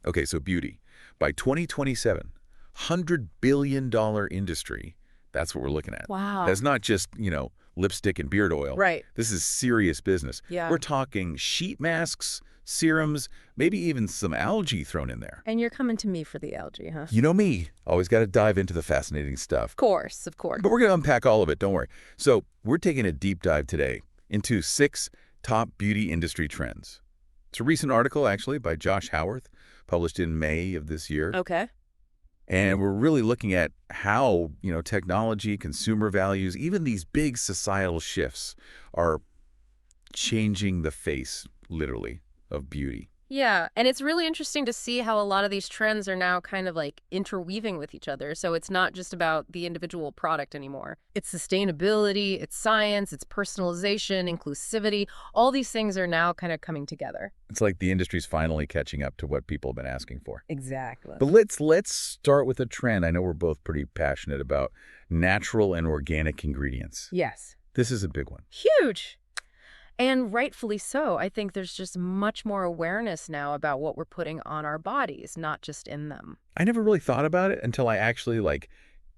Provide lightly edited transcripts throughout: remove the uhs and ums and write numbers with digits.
Okay, so beauty. By 2027, $100 billion industry. That's what we're looking at. Wow. That's not just, lipstick and beard oil. Right. This is serious business. Yeah. We're talking sheet masks, serums, maybe even some algae thrown in there. And you're coming to me for the algae, huh? You know me. Always got to dive into the fascinating stuff. Of course, of course. But we're going to unpack all of it, don't worry. So we're taking a deep dive today into 6 top beauty industry trends. It's a recent article, actually, by Josh Howarth, published in May of this year. Okay. And we're really looking at how, technology, consumer values, even these big societal shifts are changing the face, literally, of beauty. Yeah, and it's really interesting to see how a lot of these trends are now kind of like interweaving with each other. So it's not just about the individual product anymore. It's sustainability, it's science, it's personalization, inclusivity. All these things are now kind of coming together. It's like the industry's finally catching up to what people have been asking for. Exactly. But let's start with a trend I know we're both pretty passionate about: natural and organic ingredients. Yes. This is a big one. Huge. And rightfully so. I think there's just much more awareness now about what we're putting on our bodies, not just in them. I never really thought about it until I actually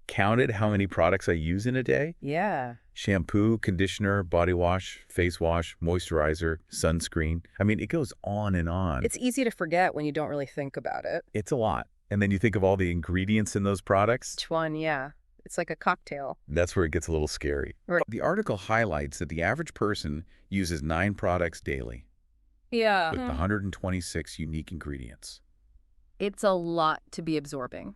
counted how many products I use in a day. Yeah. Shampoo, conditioner, body wash, face wash, moisturizer, sunscreen. I mean, it goes on and on. It's easy to forget when you don't really think about it. It's a lot. And then you think of all the ingredients in those products. Each one, yeah. It's like a cocktail. That's where it gets a little scary. Right. The article highlights that the average person uses 9 products daily Yeah. with 126 unique ingredients. It's a lot to be absorbing.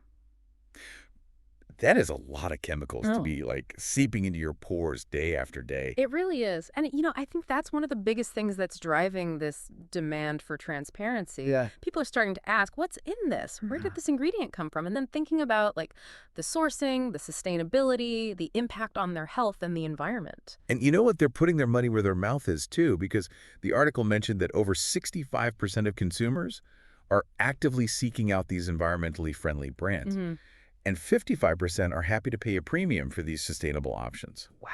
That is a lot of chemicals to Oh. be seeping into your pores day after day. It really is. And, I think that's one of the biggest things that's driving this demand for transparency. Yeah. People are starting to ask, what's in this? Where did this ingredient come from? And then thinking about the sourcing, the sustainability, the impact on their health and the environment. And you know what? They're putting their money where their mouth is, too, because the article mentioned that over 65% of consumers are actively seeking out these environmentally friendly brands. Mm-hmm. And 55% are happy to pay a premium for these sustainable options. Wow.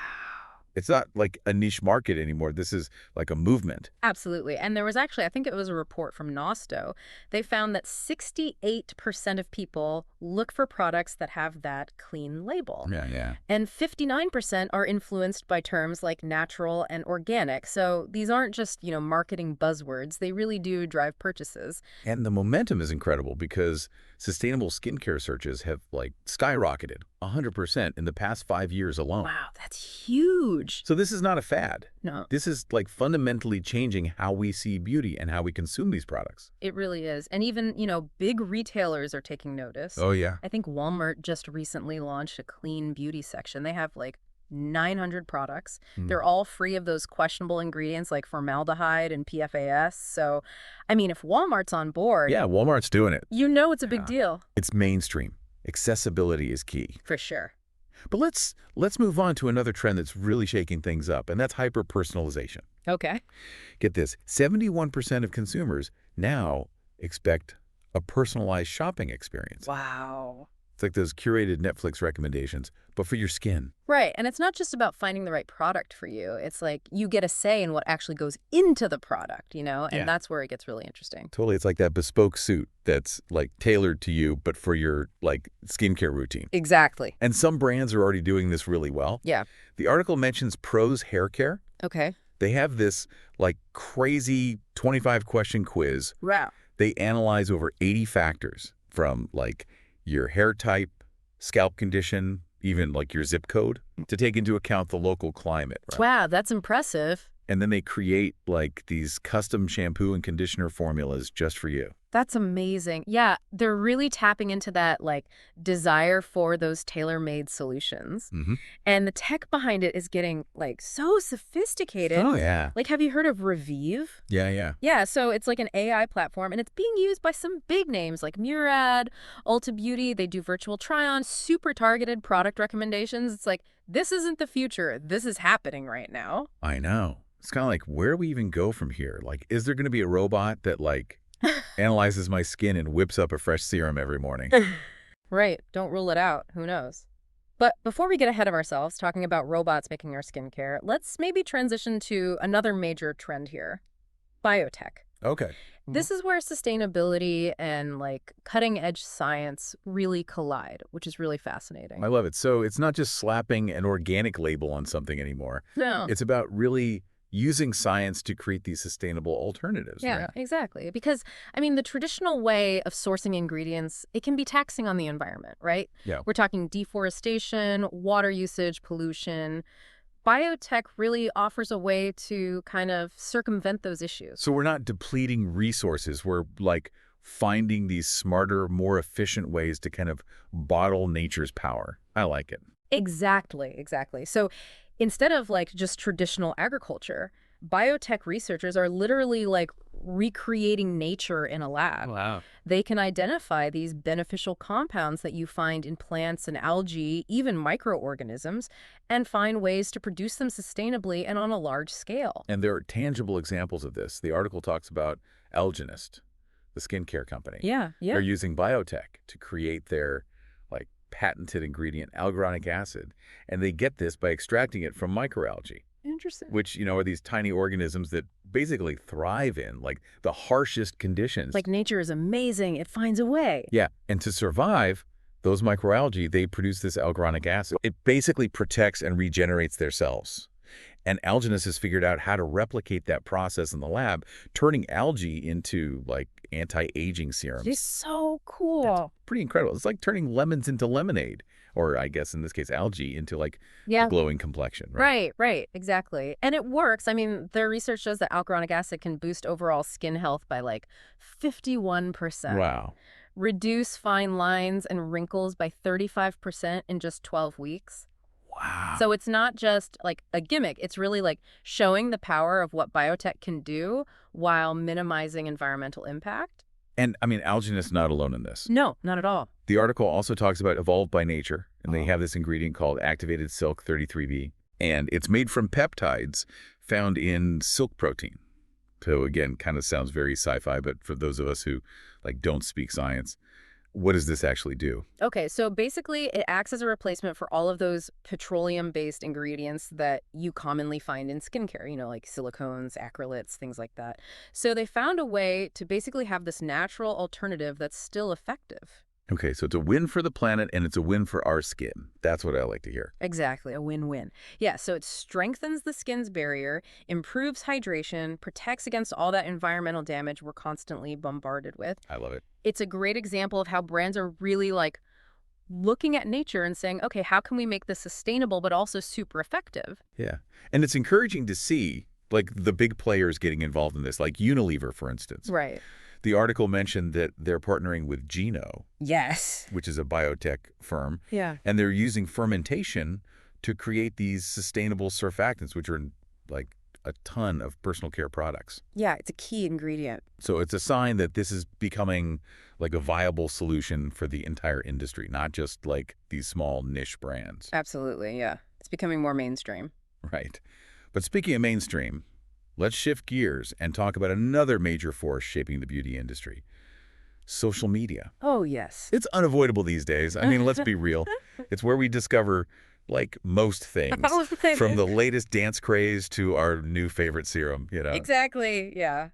It's not like a niche market anymore. This is like a movement. Absolutely. And there was actually, I think it was a report from Nosto. They found that 68% of people look for products that have that clean label. Yeah. And 59% are influenced by terms like natural and organic. So these aren't just, marketing buzzwords. They really do drive purchases. And the momentum is incredible because sustainable skincare searches have skyrocketed 100% in the past 5 years alone. Wow, that's huge. So this is not a fad. No, This is fundamentally changing how we see beauty and how we consume these products. it really is. And even, big retailers are taking notice. Oh, yeah. I think Walmart just recently launched a clean beauty section. They have 900 products. They're all free of those questionable ingredients like formaldehyde and PFAS. So, if Walmart's on board, Yeah, Walmart's doing it. it's a big deal. It's mainstream. Accessibility is key. For sure. But let's move on to another trend that's really shaking things up, and that's hyper-personalization. Okay. Get this, 71% of consumers now expect a personalized shopping experience. Wow. It's like those curated Netflix recommendations, but for your skin. Right. And it's not just about finding the right product for you. It's like you get a say in what actually goes into the product, and Yeah. that's where it gets really interesting. Totally, it's like that bespoke suit that's tailored to you, but for your skincare routine. Exactly. And some brands are already doing this really well. Yeah. The article mentions Pro's Hair Care. Okay. They have this crazy 25-question quiz. Wow. They analyze over 80 factors from your hair type, scalp condition, even your zip code, to take into account the local climate. Right? Wow, that's impressive. And then they create these custom shampoo and conditioner formulas just for you. That's amazing. Yeah, they're really tapping into that desire for those tailor-made solutions. Mm-hmm. And the tech behind it is getting so sophisticated. Oh, yeah. Have you heard of Revive? Yeah. Yeah, so it's an AI platform, and it's being used by some big names like Murad, Ulta Beauty. They do virtual try-on, super targeted product recommendations. It's this isn't the future. This is happening right now. I know. It's kind of where do we even go from here? Is there going to be a robot that analyzes my skin and whips up a fresh serum every morning? Right. Don't rule it out. Who knows? But before we get ahead of ourselves talking about robots making our skincare, let's maybe transition to another major trend here: biotech. Okay. This is where sustainability and like cutting edge science really collide, which is really I fascinating. love it. So it's not just slapping an organic label on something anymore. No. It's about really using science to create these sustainable alternatives, Yeah, right? exactly. Because, I mean, the traditional way of sourcing ingredients, it can be taxing on the environment, right? Yeah. We're talking deforestation, water usage, pollution. Biotech really offers a way to kind of circumvent those issues. So we're not depleting resources. We're like finding these smarter, more efficient ways to kind of bottle nature's power. I like it. Exactly, exactly. So instead of like just traditional agriculture, biotech researchers are literally like recreating nature in a lab. Wow. They can identify these beneficial compounds that you find in plants and algae, even microorganisms, and find ways to produce them sustainably and on a large scale. And there are tangible examples of this. The article talks about Algenist, the skincare company. Yeah, yeah. They're using biotech to create their like patented ingredient, algoronic acid, and they get this by extracting it from microalgae, Interesting. which, are these tiny organisms that basically thrive in like the harshest conditions. Like nature is amazing. It finds a way. Yeah, and to survive, those microalgae, they produce this algoronic acid. It basically protects and regenerates their cells. And Algenist has figured out how to replicate that process in the lab, turning algae into like anti-aging serums. It's so That's cool. pretty incredible. It's like turning lemons into lemonade, or I guess in this case, algae into like a Yeah. glowing complexion, right? Right, right, exactly. And it works. I mean, their research shows that algoronic acid can boost overall skin health by like 51%, Wow. reduce fine lines and wrinkles by 35% in just 12 weeks. Wow. So it's not just like a gimmick. It's really like showing the power of what biotech can do while minimizing environmental impact. And I mean, Algenist not alone in this. No, not at all. The article also talks about Evolved by Nature, and they Oh. have this ingredient called activated silk 33B, and it's made from peptides found in silk protein. So again, kind of sounds very sci-fi, but for those of us who like don't speak science, what does this actually do? Okay, so basically it acts as a replacement for all of those petroleum-based ingredients that you commonly find in skincare, like silicones, acrylates, things like that. So they found a way to basically have this natural alternative that's still effective. Okay, so it's a win for the planet and it's a win for our skin. That's what I like to hear. Exactly, a win-win. Yeah, so it strengthens the skin's barrier, improves hydration, protects against all that environmental damage we're constantly bombarded with. I love it. It's a great example of how brands are really like looking at nature and saying, okay, how can we make this sustainable but also super effective? Yeah. And it's encouraging to see like the big players getting involved in this, like Unilever, for instance. Right. The article mentioned that they're partnering with Geno, Yes. which is a biotech firm, Yeah. and they're using fermentation to create these sustainable surfactants, which are in like a ton of personal care products. Yeah, it's a key ingredient. So it's a sign that this is becoming like a viable solution for the entire industry, not just like these small niche brands. Absolutely, yeah. It's becoming more mainstream. Right. But speaking of mainstream, let's shift gears and talk about another major force shaping the beauty industry: social media. Oh, yes. It's unavoidable these days. I mean, let's be real. It's where we discover like most things, from the latest dance craze to our new favorite serum. Exactly, yeah.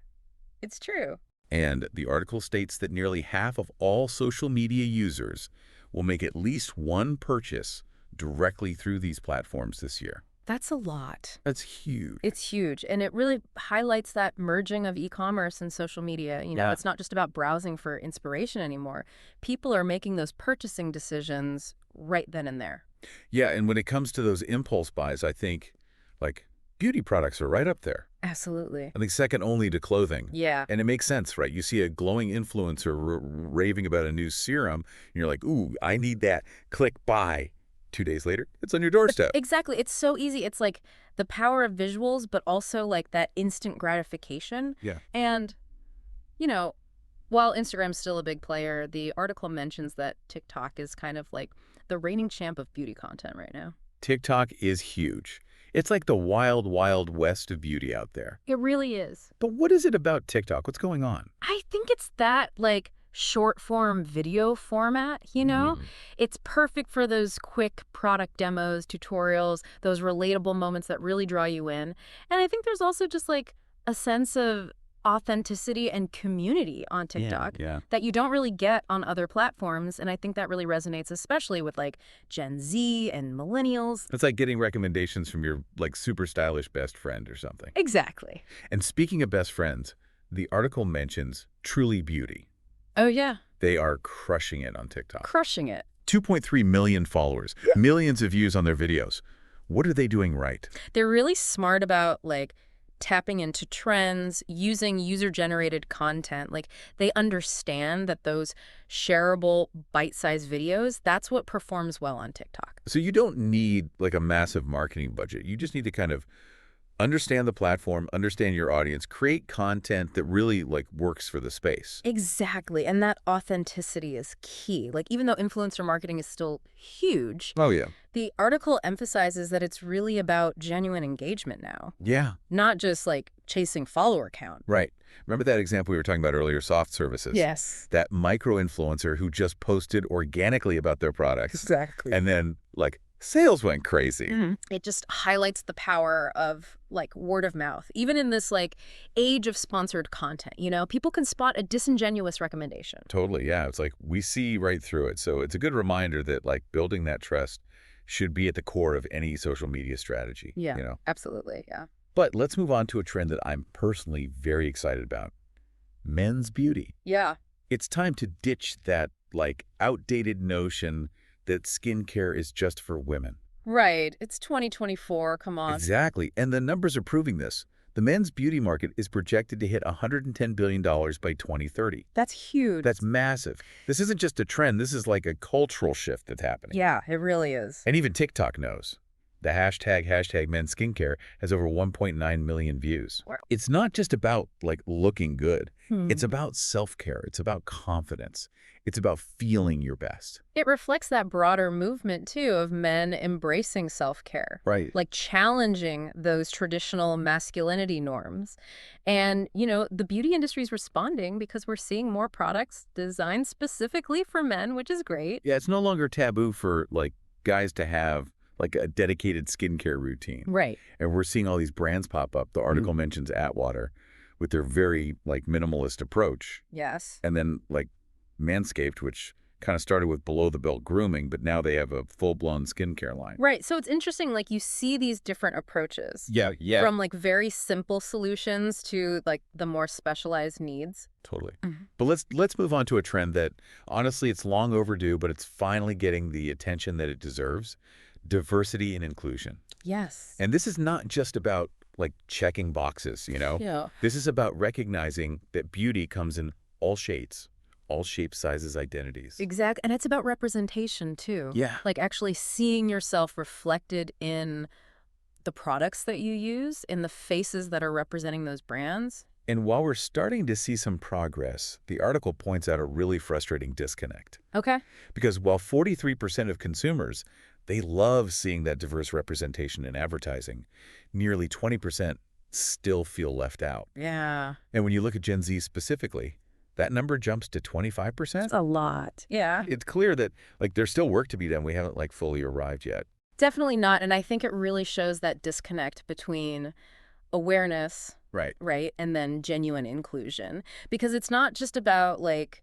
It's true. And the article states that nearly half of all social media users will make at least one purchase directly through these platforms this year. That's a lot. That's huge. It's huge. And it really highlights that merging of e-commerce and social media. Yeah. It's not just about browsing for inspiration anymore. People are making those purchasing decisions right then and there. Yeah, and when it comes to those impulse buys, I think like beauty products are right up there. Absolutely. I think second only to clothing. Yeah. And it makes sense, right? You see a glowing influencer raving about a new serum, and you're like, ooh, I need that. Click buy. 2 days later, it's on your doorstep. Exactly. It's so easy. It's like the power of visuals, but also like that instant gratification. Yeah. And, while Instagram's still a big player, the article mentions that TikTok is kind of like the reigning champ of beauty content right now. TikTok is huge. It's like the wild, wild west of beauty out there. It really is. But what is it about TikTok? What's going on? I think it's that like short form video format. It's perfect for those quick product demos, tutorials, those relatable moments that really draw you in. And I think there's also just like a sense of authenticity and community on Yeah, TikTok yeah. that you don't really get on other platforms. And I think that really resonates, especially with like Gen Z and millennials. It's like getting recommendations from your like super stylish best friend or something. Exactly. And speaking of best friends, the article mentions Truly Beauty. Oh, yeah. They are crushing it on TikTok. Crushing it. 2.3 million followers, millions of views on their videos. What are they doing right? They're really smart about like tapping into trends, using user-generated content. Like they understand that those shareable bite-sized videos, that's what performs well on TikTok. So you don't need like a massive marketing budget. You just need to kind of understand the platform, understand your audience, create content that really like works for the space. Exactly. And that authenticity is key. Like even though influencer marketing is still huge, Oh, yeah. the article emphasizes that it's really about genuine engagement now, Yeah, not just like chasing follower count. right. Remember that example we were talking about earlier, soft services? Yes. That micro-influencer who just posted organically about their products. Exactly. And then, like, sales went crazy. It just highlights the power of like word of mouth. Even in this like age of sponsored content, you know, people can spot a disingenuous recommendation. Totally, yeah. It's like we see right through it. So it's a good reminder that, like, building that trust should be at the core of any social media strategy. Yeah, You know? absolutely. Yeah. But let's move on to a trend that I'm personally very excited about. Men's beauty. Yeah. It's time to ditch that, like, outdated notion that skincare is just for women. Right. It's 2024. Come on. Exactly. And the numbers are proving this. The men's beauty market is projected to hit $110 billion by 2030. That's huge. That's massive. This isn't just a trend. This is like a cultural shift that's happening. Yeah, it really is. And even TikTok knows. The hashtag men's skincare has over 1.9 million views. Wow. It's not just about like looking good. Hmm. It's about self-care. It's about confidence. It's about feeling your best. It reflects that broader movement, too, of men embracing self-care. Right. Like challenging those traditional masculinity norms. And, you know, the beauty industry is responding because we're seeing more products designed specifically for men, which is great. Yeah, it's no longer taboo for like guys to have like a dedicated skincare routine. Right. And we're seeing all these brands pop up. The article mentions Atwater with their very like minimalist approach. Yes. And then like Manscaped, which kind of started with below-the-belt grooming, but now they have a full-blown skincare line. Right. So it's interesting, like you see these different approaches. Yeah. From like very simple solutions to like the more specialized needs. Totally. Mhm. But let's move on to a trend that honestly it's long overdue, but it's finally getting the attention that it deserves. Diversity and inclusion. Yes. And this is not just about like checking boxes, you know? Yeah. This is about recognizing that beauty comes in all shades, all shapes, sizes, identities. Exactly. And it's about representation, too. Yeah. Like actually seeing yourself reflected in the products that you use, in the faces that are representing those brands. And while we're starting to see some progress, the article points out a really frustrating disconnect. Okay. Because while 43% of consumers, they love seeing that diverse representation in advertising, nearly 20% still feel left out. Yeah. And when you look at Gen Z specifically, that number jumps to 25%. It's a lot. Yeah. It's clear that like there's still work to be done. We haven't like fully arrived yet. Definitely not. And I think it really shows that disconnect between awareness, Right. and then genuine inclusion. Because it's not just about like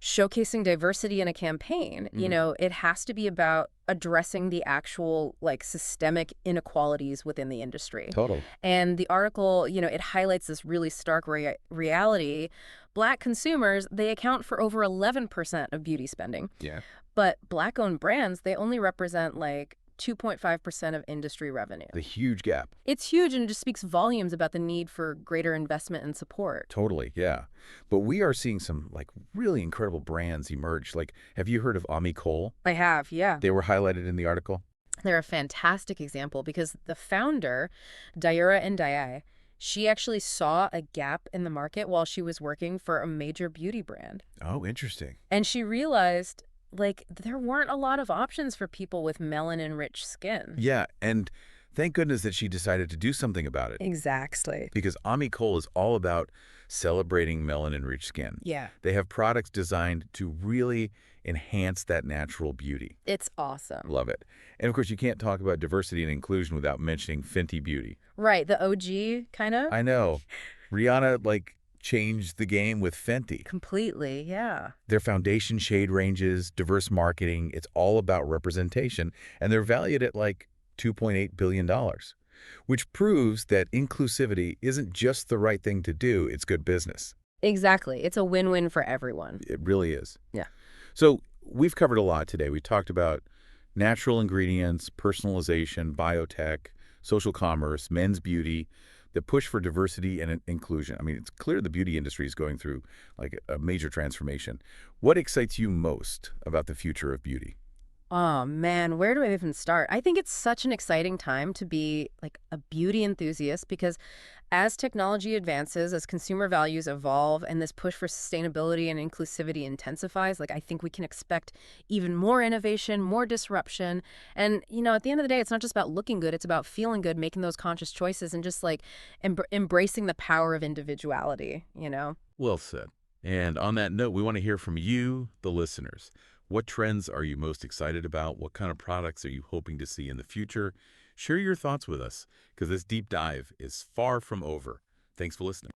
showcasing diversity in a campaign. You know, it has to be about addressing the actual like systemic inequalities within the industry. Total. And the article, you know, it highlights this really stark reality. Black consumers, they account for over 11% of beauty spending. Yeah. But Black-owned brands, they only represent like 2.5% of industry revenue. The huge gap. It's huge and it just speaks volumes about the need for greater investment and support. Totally, yeah. But we are seeing some like really incredible brands emerge. Like, have you heard of Ami Cole? I have, yeah. They were highlighted in the article. They're a fantastic example because the founder, Daira Ndiaye, she actually saw a gap in the market while she was working for a major beauty brand. Oh, interesting. And she realized, like, there weren't a lot of options for people with melanin-rich skin. Yeah, and thank goodness that she decided to do something about it. Exactly. Because Ami Cole is all about celebrating melanin-rich skin. Yeah. They have products designed to really enhance that natural beauty. It's awesome. Love it. And of course, you can't talk about diversity and inclusion without mentioning Fenty Beauty. Right, the OG, kind of? I know. Rihanna, like, changed the game with Fenty. Completely, yeah. Their foundation shade ranges, diverse marketing, it's all about representation, and they're valued at like $2.8 billion, which proves that inclusivity isn't just the right thing to do, it's good business. Exactly. It's a win-win for everyone. It really is. Yeah. So we've covered a lot today. We talked about natural ingredients, personalization, biotech, social commerce, men's beauty, the push for diversity and inclusion. I mean, it's clear the beauty industry is going through like a major transformation. What excites you most about the future of beauty? Oh man, where do I even start? I think it's such an exciting time to be like a beauty enthusiast because as technology advances, as consumer values evolve, and this push for sustainability and inclusivity intensifies, like I think we can expect even more innovation, more disruption. And, at the end of the day, it's not just about looking good, it's about feeling good, making those conscious choices, and just like embracing the power of individuality. Well said. And on that note, we want to hear from you, the listeners. What trends are you most excited about? What kind of products are you hoping to see in the future? Share your thoughts with us, because this deep dive is far from over. Thanks for listening.